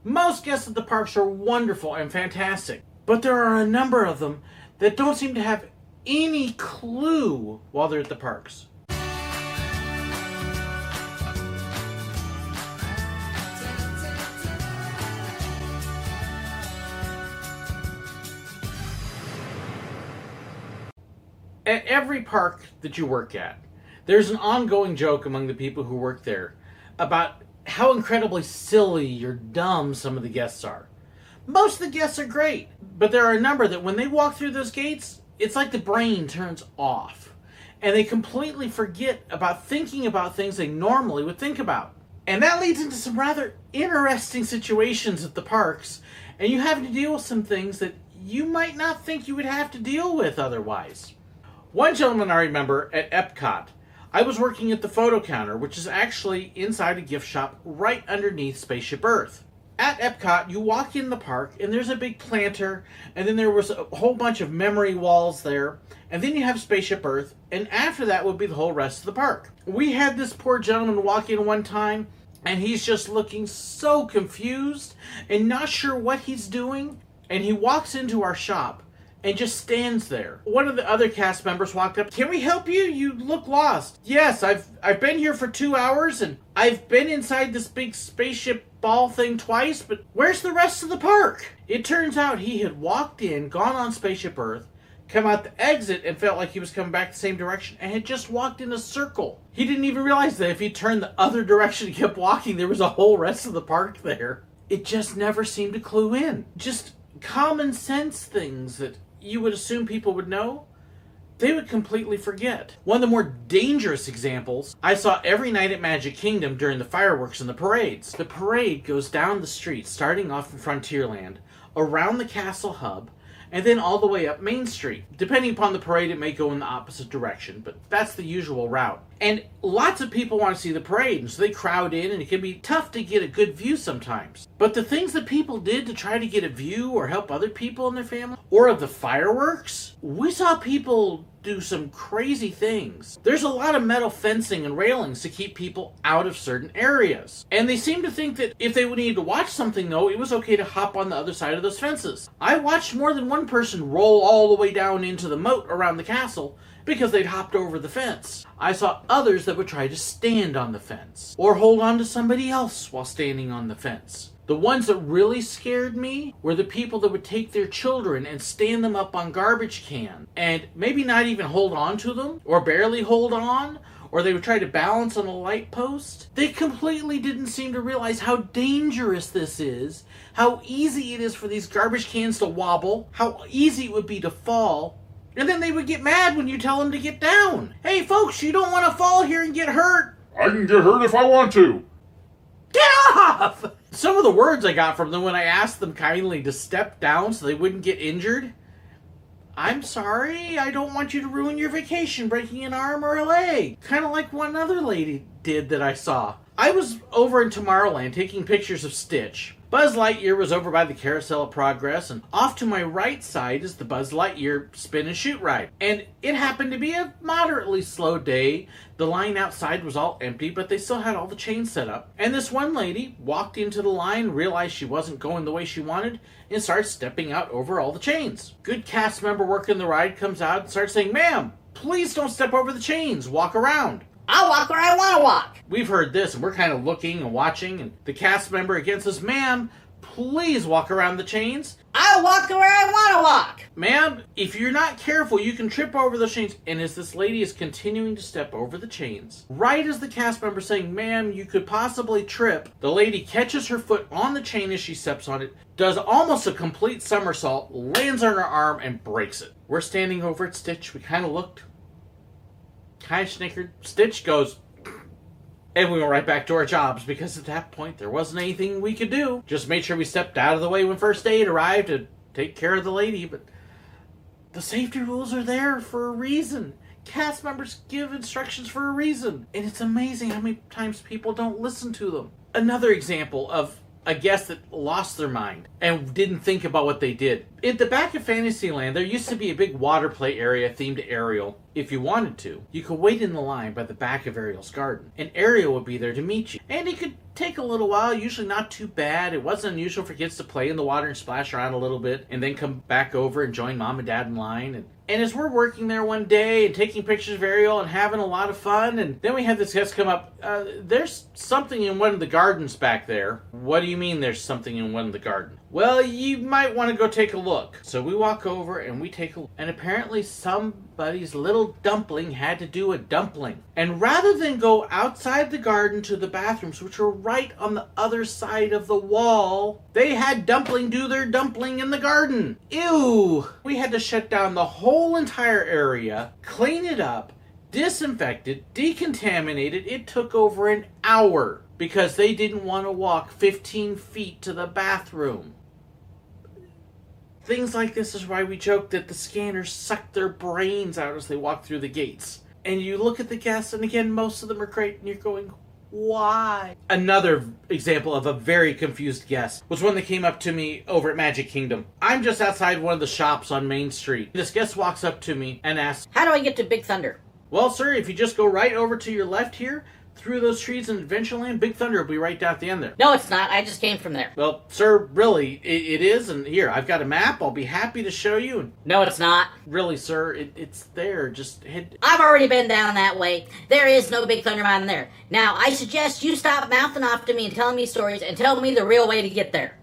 Most guests at the parks are wonderful and fantastic, but there are a number of them that don't seem to have any clue while they're at the parks. At every park that you work at, there's an ongoing joke among the people who work there about how incredibly silly or dumb some of the guests are. Most of the guests are great, but there are a number that when they walk through those gates, it's like the brain turns off, and they completely forget about thinking about things they normally would think about. And that leads into some rather interesting situations at the parks, and you have to deal with some things that you might not think you would have to deal with otherwise. One gentleman I remember at Epcot, I was working at the photo counter, which is actually inside a gift shop right underneath Spaceship Earth. At Epcot, you walk in the park, and there's a big planter, and then there was a whole bunch of memory walls there, and then you have Spaceship Earth, and after that would be the whole rest of the park. We had this poor gentleman walk in one time, and he's just looking so confused and not sure what he's doing, and he walks into our shop and just stands there. One of the other cast members walked up. "Can we help you? You look lost." "Yes, I've been here for 2 hours, and I've been inside this big spaceship ball thing twice, but where's the rest of the park?" It turns out he had walked in, gone on Spaceship Earth, come out the exit and felt like he was coming back the same direction, and had just walked in a circle. He didn't even realize that if he turned the other direction and kept walking, there was a whole rest of the park there. It just never seemed to clue in. Just common sense things that you would assume people would know, they would completely forget. One of the more dangerous examples I saw every night at Magic Kingdom during the fireworks and the parades. The parade goes down the street, starting off in Frontierland, around the Castle Hub, and then all the way up Main Street. Depending upon the parade, it may go in the opposite direction, but that's the usual route. And lots of people want to see the parade, and so they crowd in, and it can be tough to get a good view sometimes. But the things that people did to try to get a view or help other people in their family, or of the fireworks, we saw people do some crazy things. There's a lot of metal fencing and railings to keep people out of certain areas. And they seem to think that if they would need to watch something, though, it was okay to hop on the other side of those fences. I watched more than one person roll all the way down into the moat around the castle because they'd hopped over the fence. I saw others that would try to stand on the fence or hold on to somebody else while standing on the fence. The ones that really scared me were the people that would take their children and stand them up on garbage cans and maybe not even hold on to them or barely hold on, or they would try to balance on a light post. They completely didn't seem to realize how dangerous this is, how easy it is for these garbage cans to wobble, how easy it would be to fall. And then they would get mad when you tell them to get down. "Hey folks, you don't want to fall here and get hurt." "I can get hurt if I want to." "Get off!" Some of the words I got from them when I asked them kindly to step down so they wouldn't get injured: "I'm sorry, I don't want you to ruin your vacation breaking an arm or a leg." Kind of like one other lady did that I saw. I was over in Tomorrowland taking pictures of Stitch. Buzz Lightyear was over by the Carousel of Progress, and off to my right side is the Buzz Lightyear spin and shoot ride. And it happened to be a moderately slow day. The line outside was all empty, but they still had all the chains set up. And this one lady walked into the line, realized she wasn't going the way she wanted, and started stepping out over all the chains. Good cast member working the ride comes out and starts saying, "Ma'am, please don't step over the chains, walk around." "I'll walk where I want to walk." We've heard this, and we're kind of looking and watching, and the cast member again says, "Ma'am, please walk around the chains." "I'll walk where I want to walk." "Ma'am, if you're not careful, you can trip over the chains." And as this lady is continuing to step over the chains, right as the cast member is saying, "Ma'am, you could possibly trip," the lady catches her foot on the chain as she steps on it, does almost a complete somersault, lands on her arm, and breaks it. We're standing over at Stitch. We kind of looked, kind of snickered. Stitch goes, and we went right back to our jobs, because at that point there wasn't anything we could do. Just made sure we stepped out of the way when first aid arrived to take care of the lady. But the safety rules are there for a reason. Cast members give instructions for a reason. And it's amazing how many times people don't listen to them. Another example of a guest that lost their mind and didn't think about what they did. At the back of Fantasyland, there used to be a big water play area themed to Ariel. If you wanted to, you could wait in the line by the back of Ariel's garden, and Ariel would be there to meet you. And he could take a little while, usually not too bad. It wasn't unusual for kids to play in the water and splash around a little bit and then come back over and join mom and dad in line. And as we're working there one day and taking pictures of Ariel and having a lot of fun, and then we had this guest come up, there's something in one of the gardens back there. What do you mean there's something in one of the gardens? Well, you might want to go take a look. So we walk over and we take a look. And apparently somebody's little dumpling had to do a dumpling. And rather than go outside the garden to the bathrooms, which were right on the other side of the wall, they had dumpling do their dumpling in the garden. Ew! We had to shut down the whole entire area, clean it up, disinfect it, decontaminate it. It took over an hour because they didn't want to walk 15 feet to the bathroom. Things like this is why we joke that the scanners suck their brains out as they walk through the gates. And you look at the guests, and again, most of them are great, and you're going, why? Another example of a very confused guest was one that came up to me over at Magic Kingdom. I'm just outside one of the shops on Main Street. This guest walks up to me and asks, How do I get to Big Thunder? well, sir, if you just go right over to your left here, through those trees in Adventureland, Big Thunder will be right down at the end there. No, it's not. I just came from there. Well, sir, really, it is, and here, I've got a map. I'll be happy to show you. And No, it's not. really, sir, it's there. Just head... I've already been down that way. There is no Big Thunder Mountain there. Now, I suggest you stop mouthing off to me and telling me stories and tell me the real way to get there.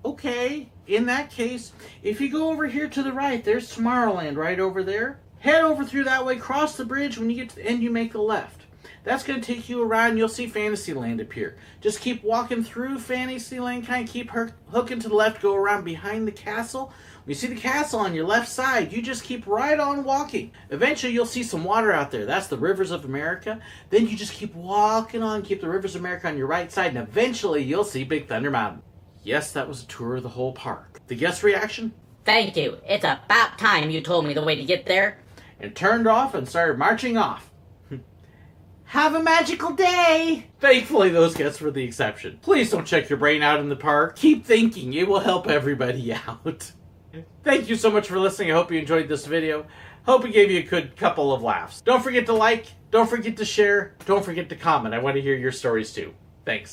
Okay, in that case, if you go over here to the right, there's Tomorrowland right over there. Head over through that way, cross the bridge. When you get to the end, you make a left. That's going to take you around. You'll see Fantasyland appear. Just keep walking through Fantasyland, kind of keep hooking to the left, go around behind the castle. When you see the castle on your left side, you just keep right on walking. Eventually, you'll see some water out there. That's the Rivers of America. Then you just keep walking on, keep the Rivers of America on your right side, and eventually, you'll see Big Thunder Mountain. Yes, that was a tour of the whole park. The guest reaction? Thank you. It's about time you told me the way to get there. And turned off and started marching off. Have a magical day! Thankfully, those guests were the exception. Please don't check your brain out in the park. Keep thinking. It will help everybody out. Thank you so much for listening. I hope you enjoyed this video. Hope it gave you a good couple of laughs. Don't forget to like. Don't forget to share. Don't forget to comment. I want to hear your stories too. Thanks.